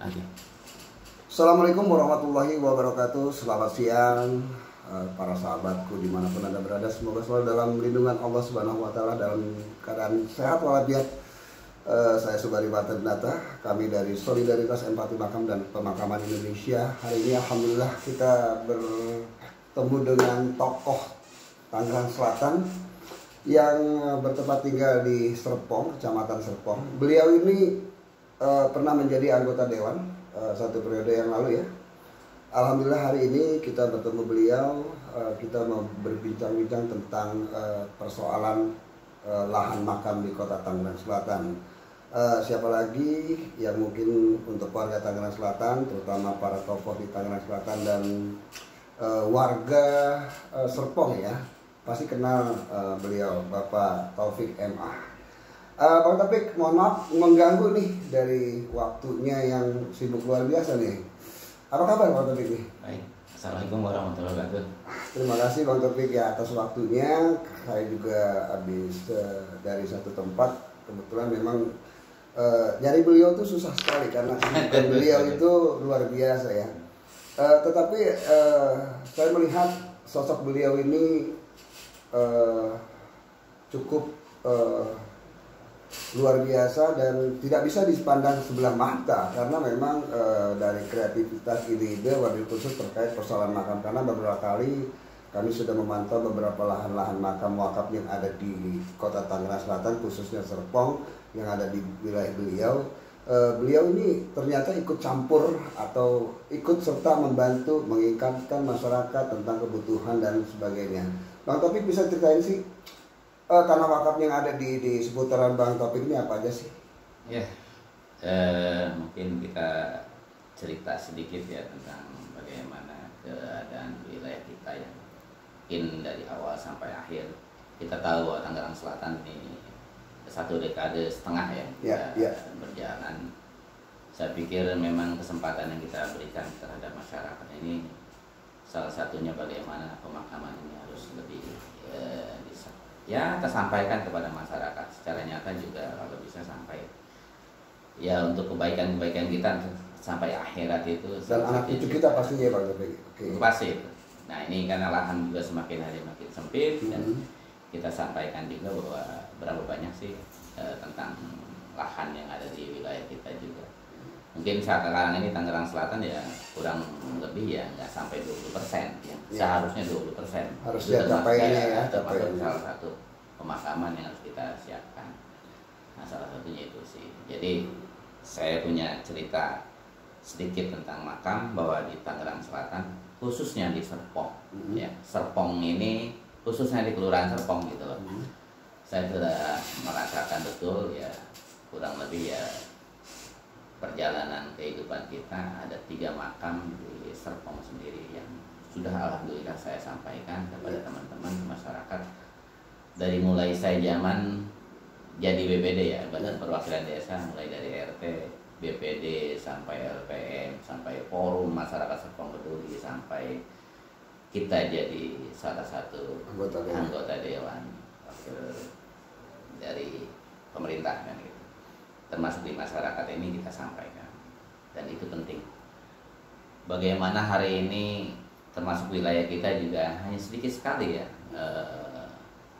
Oke. Assalamualaikum warahmatullahi wabarakatuh. Selamat siang para sahabatku dimanapun Anda berada. Semoga selalu dalam lindungan Allah Subhanahu wa Ta'ala, dalam keadaan sehat walafiat. Saya Subari Batanata, kami dari Solidaritas Empati Makam dan Pemakaman Indonesia. Hari ini alhamdulillah kita bertemu dengan tokoh Tangerang Selatan yang bertempat tinggal di Serpong, Kecamatan Serpong. Beliau ini pernah menjadi anggota dewan satu periode yang lalu ya. Alhamdulillah hari ini kita bertemu beliau, kita mau berbincang-bincang tentang persoalan lahan makam di kota Tangerang Selatan. Siapa lagi yang mungkin untuk warga Tangerang Selatan, terutama para tokoh di Tangerang Selatan dan warga Serpong ya, pasti kenal beliau, Bapak Taufik MA. Bang Taufik, mohon maaf mengganggu nih dari waktunya yang sibuk luar biasa nih. Apa kabar Bang Taufik nih? Baik. Assalamualaikum warahmatullahi wabarakatuh. Terima kasih Bang Taufik ya atas waktunya. Saya juga habis dari satu tempat, kebetulan memang nyari beliau tuh susah sekali karena beliau itu luar biasa ya. Tetapi saya melihat sosok beliau ini cukup luar biasa dan tidak bisa dipandang sebelah mata karena memang dari kreativitas ide-ide wabil khusus terkait persoalan makam, karena beberapa kali kami sudah memantau beberapa lahan-lahan makam wakaf yang ada di kota Tangerang Selatan, khususnya Serpong yang ada di wilayah beliau. Beliau ini ternyata ikut campur atau ikut serta membantu mengikatkan masyarakat tentang kebutuhan dan sebagainya. Bang Taufik bisa ceritain sih tanah wakaf yang ada di seputaran Bang Taufik ini apa aja sih? Ya, mungkin kita cerita sedikit ya tentang bagaimana keadaan wilayah kita ya. Mungkin dari awal sampai akhir kita tahu bahwa Tangerang Selatan ini 1 dekade setengah ya, berjalan. Saya pikir memang kesempatan yang kita berikan terhadap masyarakat ini salah satunya bagaimana pemakaman ini harus lebih tersampaikan kepada masyarakat secara nyata juga, kalau bisa sampai ya untuk kebaikan-kebaikan kita sampai akhirat itu dan anak cucu kita pastinya Bang Taufik. Pasti itu. Nah ini karena lahan juga semakin hari makin sempit dan kita sampaikan juga bahwa berapa banyak sih tentang lahan yang ada di wilayah kita juga. Mungkin sekarang ini Tangerang Selatan ya kurang lebih ya nggak sampai 20% ya. Seharusnya 20%. Harusnya capaiannya ya. Termasuk salah satu pemakaman yang harus kita siapkan. Nah salah satunya itu sih. Jadi saya punya cerita sedikit tentang makam bahwa di Tangerang Selatan khususnya di Serpong ya. Serpong ini khususnya di Kelurahan Serpong gitu loh. Saya sudah merasakan betul ya kurang lebih ya perjalanan kehidupan kita ada 3 makam di Serpong sendiri yang sudah alhamdulillah saya sampaikan kepada teman-teman masyarakat dari mulai saya zaman jadi BPD ya, Badan Perwakilan Desa, mulai dari RT, BPD sampai LPM sampai Forum Masyarakat Serpong Peduli sampai kita jadi salah satu anggota dewan wakil dari pemerintah kan gitu. Termasuk di masyarakat ini kita sampaikan dan itu penting. Bagaimana hari ini termasuk wilayah kita juga hanya sedikit sekali ya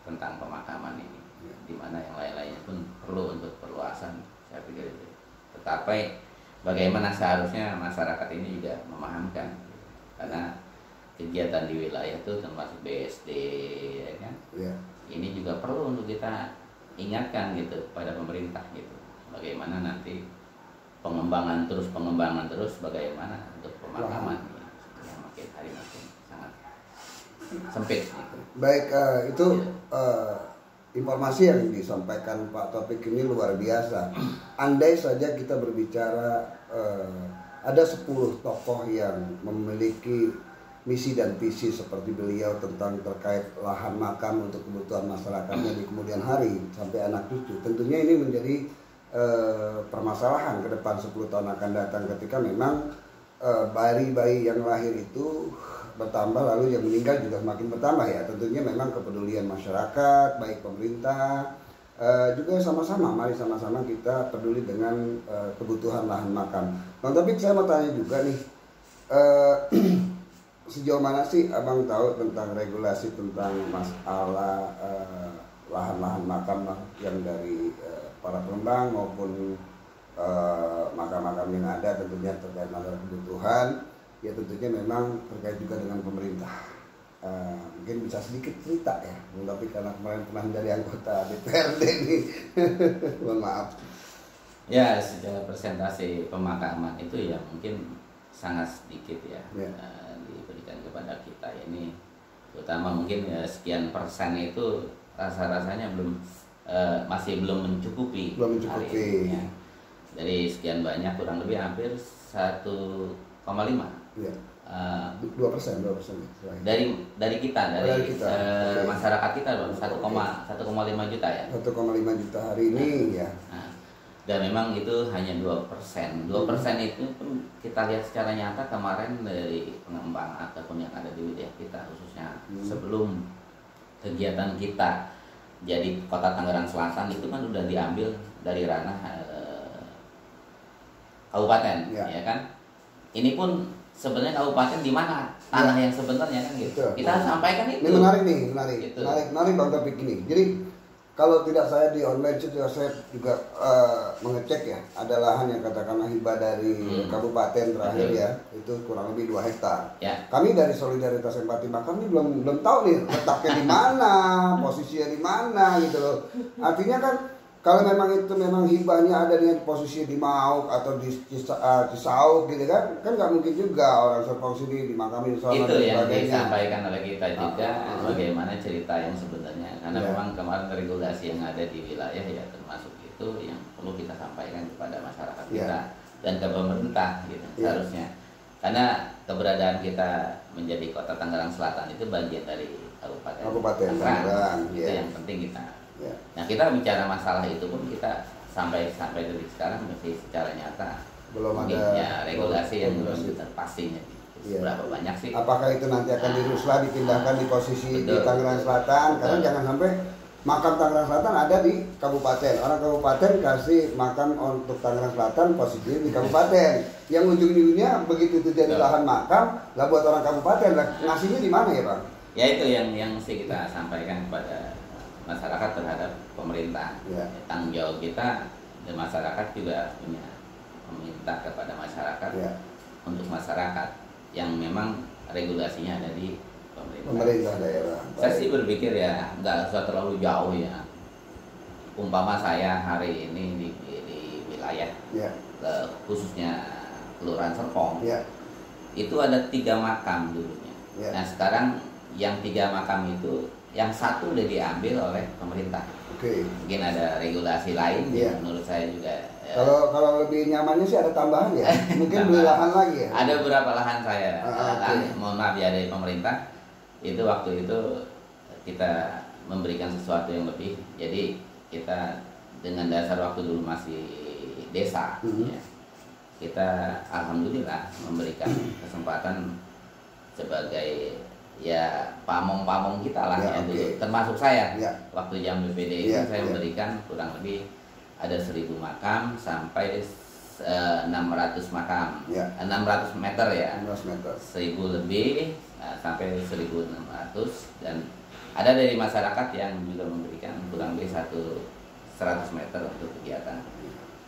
tentang pemakaman ini, dimana yang lain-lainnya pun perlu untuk perluasan, saya pikir itu. Tetapi bagaimana seharusnya masyarakat ini juga memahamkan, karena kegiatan di wilayah itu termasuk BSD ya kan, ini juga perlu untuk kita ingatkan gitu pada pemerintah gitu. Bagaimana nanti pengembangan terus bagaimana untuk pemakaman yang makin hari makin sangat sempit gitu. Baik, itu informasi yang disampaikan Pak Taufik ini luar biasa. Andai saja kita berbicara ada 10 tokoh yang memiliki misi dan visi seperti beliau tentang terkait lahan makam untuk kebutuhan masyarakatnya di kemudian hari sampai anak cucu, tentunya ini menjadi permasalahan ke depan 10 tahun akan datang ketika memang bayi-bayi yang lahir itu bertambah, lalu yang meninggal juga semakin bertambah ya. Tentunya memang kepedulian masyarakat, baik pemerintah juga sama-sama, mari sama-sama kita peduli dengan kebutuhan lahan makan. Bang Taufik, saya mau tanya juga nih, sejauh mana sih abang tahu tentang regulasi tentang masalah lahan-lahan makam Bang, yang dari para pengembang maupun makam-makam yang ada, tentunya terkait masalah kebutuhan, ya tentunya memang terkait juga dengan pemerintah. Mungkin bisa sedikit cerita ya, tapi karena kemarin pernah menjadi anggota DPRD ini, mohon maaf. Ya, secara persentase pemakaman itu ya mungkin sangat sedikit ya, diberikan kepada kita ini, terutama mungkin ya, sekian persen itu rasa-rasanya masih belum mencukupi. Ya. Dari sekian banyak kurang lebih hampir 1,5. Ya. 2%. Dari kita, masyarakat kita 1,5 juta ya. 1,5 juta hari ini ya. Nah, dan memang itu hanya 2%. 2% itu pun kita lihat secara nyata kemarin dari pengembang ataupun yang ada di wilayah kita, khususnya sebelum kegiatan kita jadi Kota Tangerang Selatan itu kan udah diambil dari ranah kabupaten, ya kan? Ini pun sebenarnya kabupaten di mana tanah yang sebenarnya kan gitu. Betul. Kita sampaikan itu. Ini menarik gitu. Menarik Bang Taufik ini. Jadi kalau tidak saya di online juga saya juga mengecek ya, ada lahan yang katakanlah hibah dari kabupaten terakhir ya, itu kurang lebih 2 hektar. Ya. Kami dari Solidaritas Empati Makam ini belum tahu nih letaknya di mana, posisinya di mana gitu loh. Artinya kan kalau memang itu memang hibahnya ada di posisi di Mauk atau di Cisauk gitu kan nggak mungkin juga orang serpong sini dimakamin itu yang disampaikan oleh kita juga bagaimana cerita yang sebenarnya, karena memang kemarin regulasi yang ada di wilayah ya termasuk itu yang perlu kita sampaikan kepada masyarakat kita dan ke pemerintah gitu seharusnya, karena keberadaan kita menjadi Kota Tangerang Selatan itu bagian dari Kabupaten Tangerang, itu yang penting kita. Nah, kita bicara masalah itu pun kita sampai detik sekarang masih secara nyata belum ada regulasi yang belum pastinya berapa banyak sih. Apakah itu nanti akan diruslah dipindahkan di posisi di Tangerang Selatan? Karena jangan sampai makam Tangerang Selatan ada di kabupaten, orang kabupaten kasih makam untuk Tangerang Selatan posisinya di kabupaten, yang ujung-ujungnya begitu itu jadi lahan makam lah buat orang kabupaten, lah ngasihnya di mana ya Bang? Ya itu yang mesti kita sampaikan kepada masyarakat terhadap pemerintah. Tanggung jawab kita dan masyarakat juga punya meminta kepada masyarakat untuk masyarakat yang memang regulasinya ada di pemerintah daerah. Saya sih berpikir ya nggak usah terlalu jauh ya. Umpama saya hari ini di wilayah khususnya Kelurahan Serpong itu ada 3 makam dulunya. Nah sekarang yang 3 makam itu yang 1 udah diambil oleh pemerintah. Mungkin ada regulasi lain yang menurut saya juga. Kalau lebih nyamannya sih ada tambahan ya. Mungkin beli lahan lagi ya. Ada beberapa lahan saya. Mohon maaf ya dari pemerintah. Itu waktu itu kita memberikan sesuatu yang lebih. Jadi kita dengan dasar waktu dulu masih desa, ya, kita alhamdulillah memberikan kesempatan sebagai ya pamong kita lah dulu, termasuk saya waktu jam BPD itu saya memberikan kurang lebih ada 1000 makam sampai 600 makam, 600 meter ya, 1000 lebih sampai 1600, dan ada dari masyarakat yang juga memberikan kurang lebih 100 meter untuk kegiatan.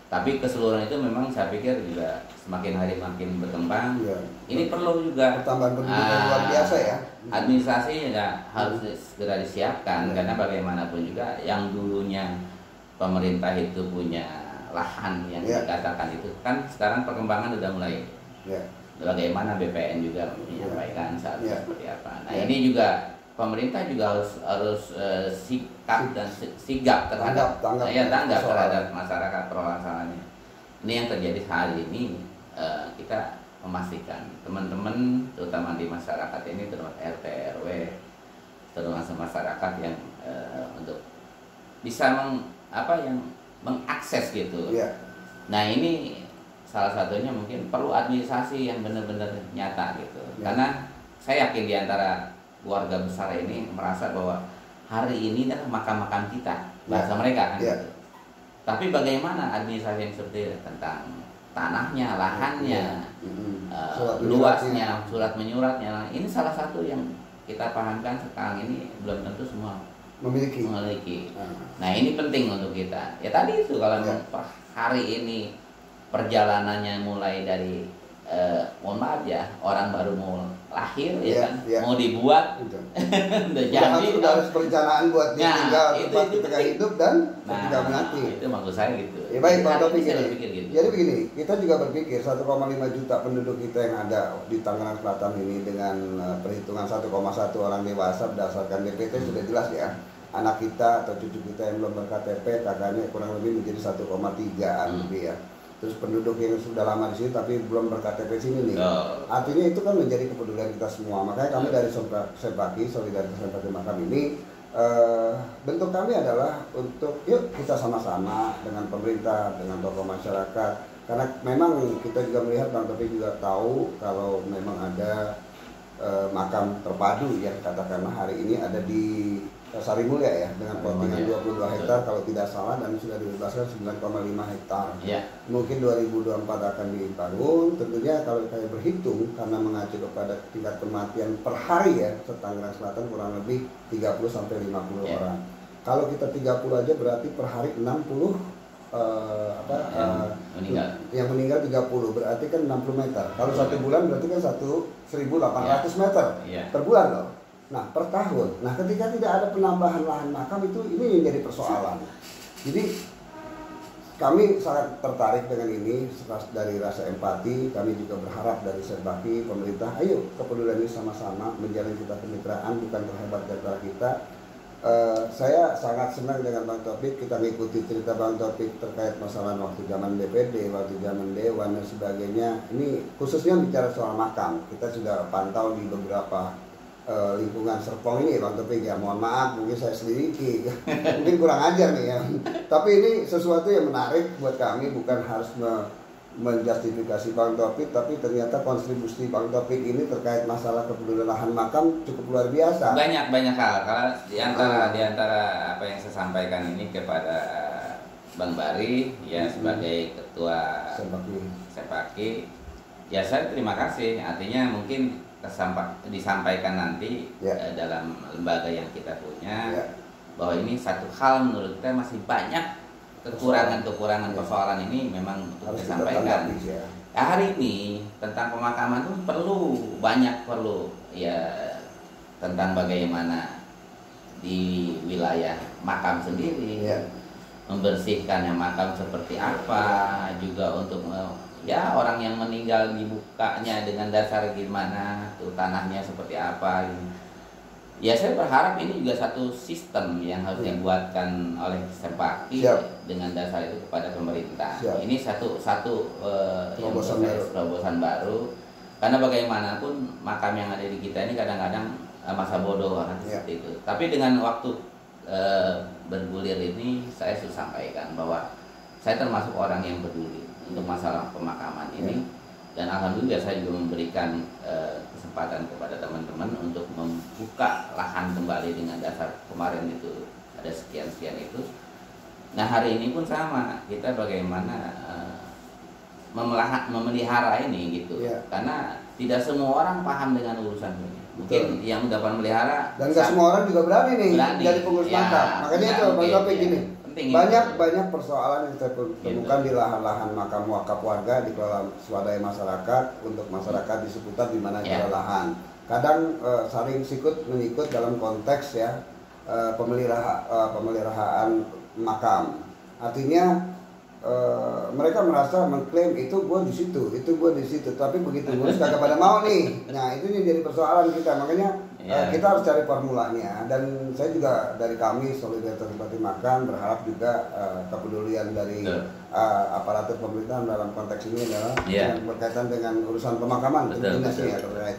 Tapi keseluruhan itu memang saya pikir juga semakin hari makin berkembang. Ini perlu juga pertambahan penduduk yang luar biasa ya. Administrasi juga harus segera disiapkan karena bagaimanapun juga yang dulunya pemerintah itu punya lahan yang dikatakan itu kan sekarang perkembangan sudah mulai. Bagaimana BPN juga menyampaikan saat seperti apa. Nah ini juga pemerintah juga harus sikap dan sigap terhadap tanggap terhadap masyarakat permasalahannya. Ini yang terjadi hari ini, kita memastikan teman-teman terutama di masyarakat ini, terutama RT RW, termasuk masyarakat yang untuk bisa mengakses gitu. Nah ini salah satunya mungkin perlu administrasi yang benar-benar nyata gitu. Karena saya yakin di antara keluarga besar ini merasa bahwa hari ini adalah makam-makam kita, bahasa mereka kan gitu. Tapi bagaimana administrasi yang seperti itu tentang tanahnya, lahannya, luasnya, surat menyuratnya. Ini salah satu yang kita pahamkan sekarang ini belum tentu semua memiliki. Nah ini penting untuk kita. Ya tadi itu kalau hari ini perjalanannya mulai dari mohon maaf ya, orang baru mau lahir ya kan, mau dibuat udah jadi, udah harus perencanaan buat dia tinggal tempat ketika hidup dan ketika mati. Itu maksud saya gitu. Ya baik Pak Taufik gitu. Jadi begini, kita juga berpikir 1,5 juta penduduk kita yang ada di Tangerang Selatan ini dengan perhitungan 1,1 orang dewasa berdasarkan DPT sudah jelas ya. Anak kita atau cucu kita yang belum ber-KTP kakaknya kurang lebih menjadi 1,3 lebih ya. Terus penduduk yang sudah lama di sini tapi belum ber-KTP sini nih. Artinya itu kan menjadi kepedulian kita semua. Makanya kami dari Sempaki, Solidaritas Sempaki Makam ini bentuk kami adalah untuk yuk kita sama-sama dengan pemerintah, dengan tokoh masyarakat. Karena memang kita juga melihat Bang Taufik juga tahu kalau memang ada makam terpadu yang katakanlah hari ini ada di Sari Mulia ya dengan plottingan 22 hektar kalau tidak salah dan sudah dibebaskan 9,5 hektar. Mungkin 2024 akan dibangun. Tentunya kalau saya berhitung karena mengacu kepada tingkat kematian per hari ya, Tangerang Selatan kurang lebih 30 sampai 50 orang. Kalau kita 30 aja berarti per hari 60 yang meninggal 30 berarti kan 60 meter. Kalau 1 bulan berarti kan 1.800 meter per bulan loh. Nah per tahun, nah ketika tidak ada penambahan lahan makam ini yang jadi persoalan. Jadi kami sangat tertarik dengan ini dari rasa empati. Kami juga berharap dari Sempaki pemerintah, ayo kepedulian ini sama-sama menjalin kita kemitraan bukan terhebat di antara kita. Saya sangat senang dengan Bang Taufik, kita mengikuti cerita Bang Taufik terkait masalah waktu zaman DPD, waktu zaman Dewan dan sebagainya. Ini khususnya bicara soal makam, kita sudah pantau di beberapa lingkungan Serpong ini Bang Taufik ya, mohon maaf mungkin saya selidiki mungkin kurang ajar nih ya, tapi ini sesuatu yang menarik buat kami, bukan harus menjustifikasi Bang Taufik, tapi ternyata kontribusi Bang Taufik ini terkait masalah kepedulian lahan makam cukup luar biasa. Banyak hal, kalau di antara apa yang saya sampaikan ini kepada Bang Bari ya sebagai ketua Sempaki ya saya terima kasih, artinya mungkin disampaikan nanti dalam lembaga yang kita punya bahwa ini satu hal menurut kita masih banyak kekurangan persoalan ini memang untuk disampaikan. Hari ini tentang pemakaman itu perlu ya tentang bagaimana di wilayah makam sendiri membersihkannya makam seperti apa, juga untuk ya orang yang meninggal dibukanya dengan dasar gimana, tuh tanahnya seperti apa. Ya saya berharap ini juga satu sistem yang harus dibuatkan oleh Sempaki dengan dasar itu kepada pemerintah. Ini satu terobosan baru. Karena bagaimanapun makam yang ada di kita ini kadang-kadang masa bodoh kan seperti itu. Tapi dengan waktu bergulir ini saya sudah sampaikan bahwa saya termasuk orang yang peduli untuk masalah pemakaman ini, dan alhamdulillah saya juga memberikan kesempatan kepada teman-teman untuk membuka lahan kembali dengan dasar kemarin itu ada sekian itu. Nah hari ini pun sama, kita bagaimana memelihara ini gitu, karena tidak semua orang paham dengan urusan ini. Mungkin yang dapat melihara dan nggak semua orang juga berani nih jadi pengurus makam. Makanya itu Bang Taufik gini. Banyak persoalan yang saya temukan di lahan-lahan makam wakaf warga dikelola swadaya masyarakat untuk masyarakat di seputar di mana ada lahan. Kadang saling sikut menyikut dalam konteks ya pemeliharaan makam. Artinya mereka merasa mengklaim itu gue di situ, tapi begitu ngurus kagak pada mau nih. Nah itu yang jadi persoalan kita, makanya kita harus cari formulanya. Dan saya juga dari kami Solidaritas Sempaki Makam berharap juga kepedulian dari aparatur pemerintahan dalam konteks ini adalah yang berkaitan dengan urusan pemakaman tentunya terkait.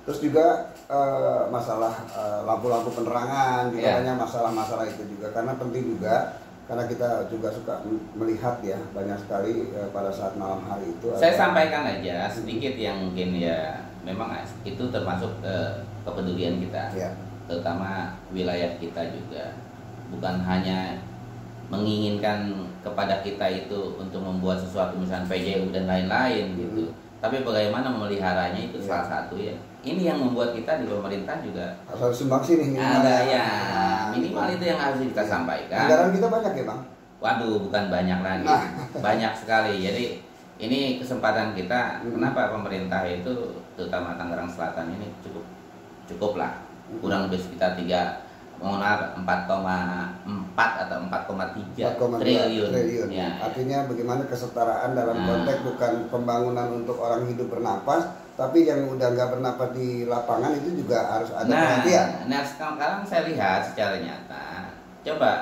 Terus juga masalah lampu-lampu penerangan, banyak masalah-masalah itu juga karena penting juga. Karena kita juga suka melihat ya banyak sekali pada saat malam hari itu. Saya sampaikan aja sedikit yang mungkin ya memang itu termasuk kepedulian kita. terutama wilayah kita juga, bukan hanya menginginkan kepada kita itu untuk membuat sesuatu misalnya PJU dan lain-lain gitu, tapi bagaimana memeliharanya itu salah satu ya. Ini yang membuat kita di pemerintah juga harus sumbangsi nih minimal. Ada ya, minimal itu yang harus kita sampaikan. Anggaran kita banyak ya Bang? Waduh, bukan banyak lagi, banyak sekali. Jadi ini kesempatan kita. Kenapa pemerintah itu, terutama Tangerang Selatan ini cukup lah, kurang lebih sekitar 4,4 atau 4,3 triliun. Ya. Artinya bagaimana kesetaraan dalam konteks bukan pembangunan untuk orang hidup bernapas, tapi yang udah nggak bernapas di lapangan itu juga harus ada perhatian. Nah sekarang saya lihat secara nyata, coba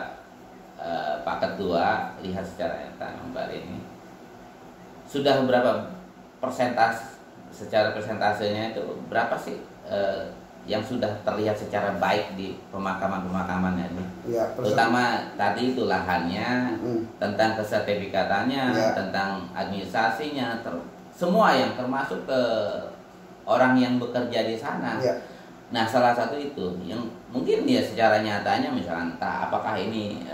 Pak Ketua lihat secara nyata Mbak ini sudah berapa persentase, secara persentasenya itu berapa sih yang sudah terlihat secara baik di pemakaman ini, ya, terutama tadi itu lahannya, tentang kesertifikatannya, tentang administrasinya, semua yang termasuk ke orang yang bekerja di sana. Ya. Nah salah satu itu yang mungkin dia secara nyatanya misalnya apakah ini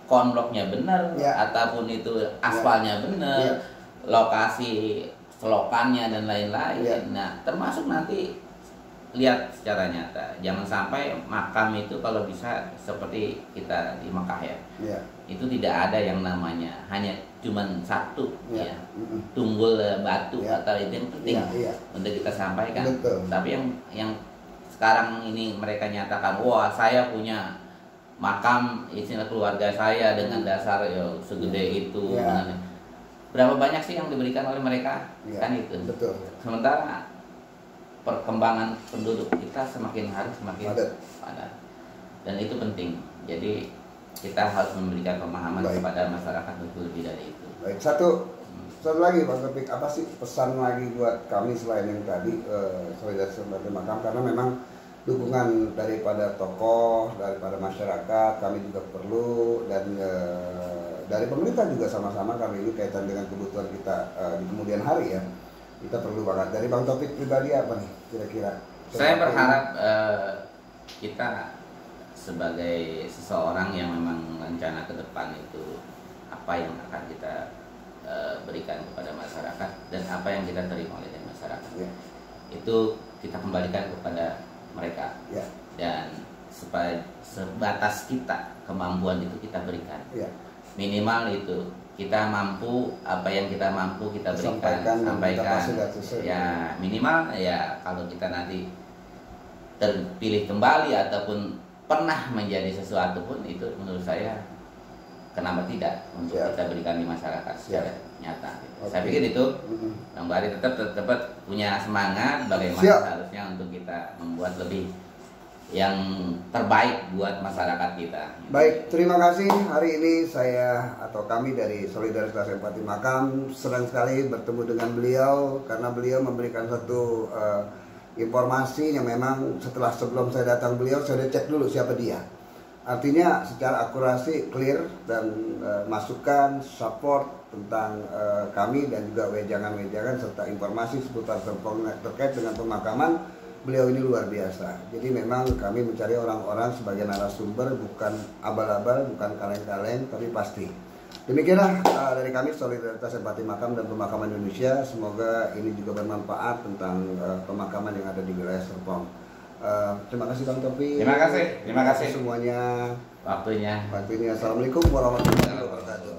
konbloknya benar, ataupun itu aspalnya benar, lokasi selokannya dan lain-lain. Nah termasuk nanti lihat secara nyata, jangan sampai makam itu kalau bisa seperti kita di Mekah ya, itu tidak ada yang namanya hanya cuman satu tunggul batu atau itu yang penting untuk kita sampaikan. Tapi yang sekarang ini mereka nyatakan, wah saya punya makam istilah keluarga saya dengan dasar segede itu. Berapa banyak sih yang diberikan oleh mereka? Kan itu. Sementara perkembangan penduduk kita semakin hari semakin padat, dan itu penting. Jadi kita harus memberikan pemahaman kepada masyarakat untuk lebih dari itu. Baik, satu lagi Bang Topik, apa sih pesan lagi buat kami selain yang tadi solidaritas sebagai makam, karena memang dukungan daripada tokoh, daripada masyarakat kami juga perlu, dan dari pemerintah juga sama-sama kami ini kaitan dengan kebutuhan kita di kemudian hari ya. Kita perlu banget. Dari Bang Topik pribadi apa nih kira-kira? Saya berharap kita sebagai seseorang yang memang rencana ke depan itu apa yang akan kita berikan kepada masyarakat dan apa yang kita terima oleh masyarakat, itu kita kembalikan kepada mereka, dan sebatas kita kemampuan itu kita berikan, minimal itu kita mampu, apa yang kita mampu kita berikan, sampaikan ya, minimal ya kalau kita nanti terpilih kembali ataupun pernah menjadi sesuatu pun, itu menurut saya kenapa tidak untuk kita berikan di masyarakat secara nyata. Saya pikir itu Bang Bari tetap punya semangat bagaimana seharusnya untuk kita membuat lebih yang terbaik buat masyarakat kita. Baik, terima kasih. Hari ini saya atau kami dari Solidaritas Empati Makam senang sekali bertemu dengan beliau, karena beliau memberikan satu informasi yang memang sebelum saya datang beliau saya cek dulu siapa dia. Artinya secara akurasi clear dan masukan support tentang kami dan juga wejangan-wejangan serta informasi seputar terkait dengan pemakaman. Beliau ini luar biasa. Jadi memang kami mencari orang-orang sebagai narasumber, bukan abal-abal, bukan kaleng-kaleng, tapi pasti. Demikianlah dari kami Solidaritas Empati Makam dan Pemakaman Indonesia. Semoga ini juga bermanfaat tentang pemakaman yang ada di wilayah Serpong. Terima kasih Bang Topi. Terima kasih semuanya waktunya. Assalamualaikum warahmatullahi wabarakatuh.